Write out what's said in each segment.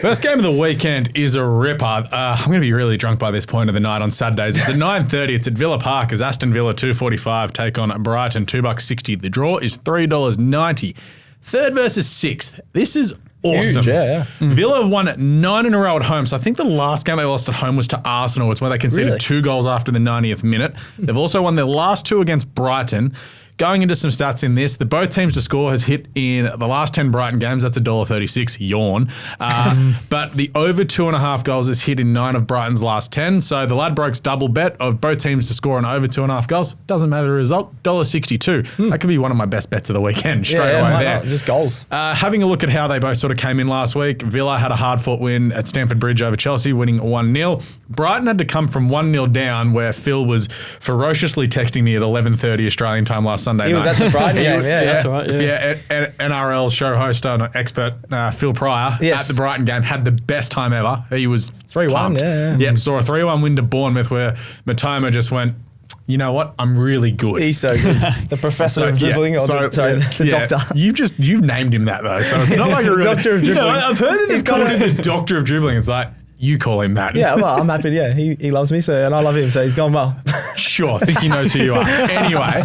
First game of the weekend is a ripper. I'm going to be really drunk by this point of the night on Saturdays. It's at 9:30. It's at Villa Park as Aston Villa $2.45 take on Brighton $2.60. The draw is $3.90. Third versus sixth. This is awesome. Huge, yeah. Villa have won 9 in a row at home. So I think the last game they lost at home was to Arsenal. It's where they conceded 2 goals after the 90th minute. They've also won their last 2 against Brighton. Going into some stats in this, the both teams to score has hit in the last 10 Brighton games. That's $1.36. Yawn. But the over 2.5 goals is hit in 9 of Brighton's last 10. So the Ladbrokes double bet of both teams to score an over 2.5 goals. Doesn't matter the result. $1.62. That could be one of my best bets of the weekend straight away there. Just goals. Having a look at how they both sort of came in last week, Villa had a hard-fought win at Stamford Bridge over Chelsea, winning 1-0. Brighton had to come from 1-0 down, where Phil was ferociously texting me at 11:30 Australian time last Sunday night. He was at the Brighton game, That's right. Yeah. NRL show host and expert Phil Pryor at the Brighton game had the best time ever. He was 3-1, Yep, saw a 3-1 win to Bournemouth where Matoma just went, you know what? I'm really good. He's so good. The professor of dribbling, the doctor. You've named him that though, so it's not like a really, doctor of dribbling. I've heard that he's called him the doctor of dribbling. It's like, you call him that. Yeah, well, I'm happy. Yeah, he loves me, and I love him, so he's gone well. Sure, I think he knows who you are. Anyway,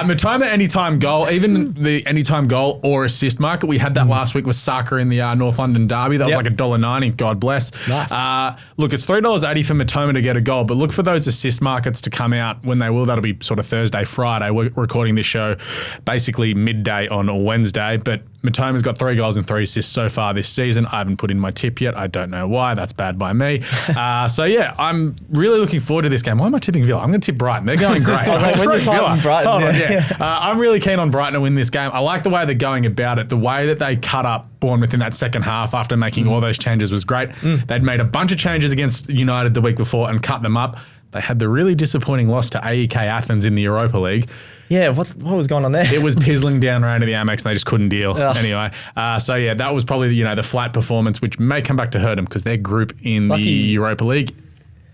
Matoma anytime goal, even the anytime goal or assist market, we had that last week with Saka in the North London derby. That was like $1.90. God bless. Nice. Look, it's $3.80 for Matoma to get a goal, but look for those assist markets to come out when they will. That'll be sort of Thursday, Friday. We're recording this show basically midday on Wednesday, but Matoma's got 3 goals and 3 assists so far this season. I haven't put in my tip yet. I don't know why. That's bad by me. So yeah, I'm really looking forward to this game. Why am I tipping Villa? I'm going to tip Brighton. They're going great. I'm really keen on Brighton to win this game. I like the way they're going about it. The way that they cut up Bournemouth in that second half after making all those changes was great. They'd made a bunch of changes against United the week before and cut them up. They had the really disappointing loss to AEK Athens in the Europa League. Yeah, what was going on there? It was pizzling down around to the Amex and they just couldn't deal. Anyway, so yeah, that was probably the flat performance, which may come back to hurt them because their group in the Europa League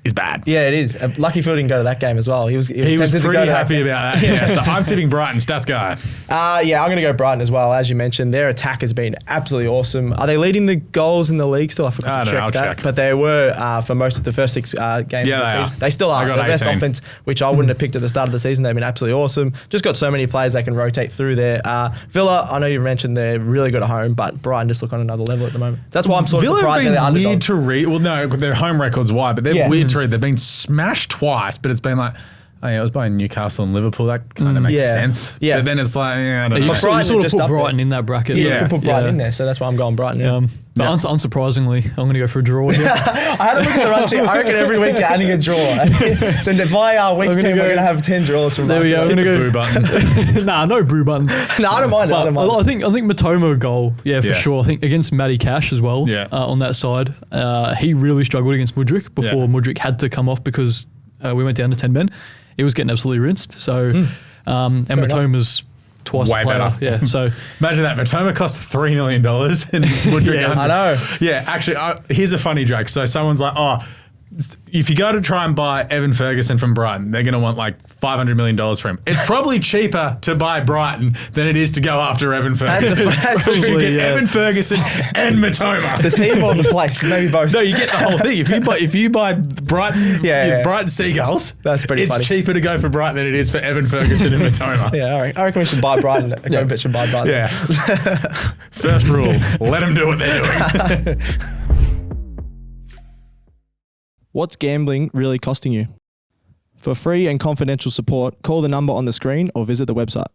is bad. Yeah, it is. Lucky Phil didn't go to that game as well. He was pretty happy about that. Yeah, so I'm tipping Brighton. Stats guy. Yeah, I'm going to go Brighton as well. As you mentioned, their attack has been absolutely awesome. Are they leading the goals in the league still? I forgot to check that. But they were for most of the first 6 games of the season. They still are. The best offense, which I wouldn't have picked at the start of the season. They've been absolutely awesome. Just got so many players they can rotate through there. Villa, I know you mentioned they're really good at home, but Brighton just look on another level at the moment. That's why I'm sort of surprised they're underdogs. Weird to read. Well, no, their home record's wide, but they're weird to read. They've been smashed twice, but it's been like, oh yeah, it was by Newcastle and Liverpool. That kind of makes sense. Yeah. But then it's like, I don't know. You sort of put Brighton in that bracket. Yeah, you can put Brighton in there, so that's why I'm going Brighton. But unsurprisingly, I'm going to go for a draw here. I had a look at the run sheet. I reckon every week you're adding a draw. So by week 10, we're going to have 10 draws from there. We go. Hit the boo button. Nah, no boo button. No, I don't mind it. I think Matoma goal, for sure. I think against Matty Cash as well on that side. He really struggled against Mudryk before Mudryk had to come off because we went down to 10 men. He was getting absolutely rinsed. So, and Matoma's twice way the player. better. Yeah, so imagine that. Matoma cost $3 million and Mudryk I know. Yeah, actually, here's a funny joke. So someone's like, if you go to try and buy Evan Ferguson from Brighton, they're going to want like $500 million for him. It's probably cheaper to buy Brighton than it is to go after Evan Ferguson. That's you get Evan Ferguson and Matoma. The team or the place, maybe both. No, you get the whole thing. If you buy Brighton, Brighton Seagulls, that's pretty funny. It's cheaper to go for Brighton than it is for Evan Ferguson and Matoma. Yeah, I reckon we should buy Brighton. Go should buy Brighton. Yeah. First rule, let them do what they're doing. What's gambling really costing you? For free and confidential support, call the number on the screen or visit the website.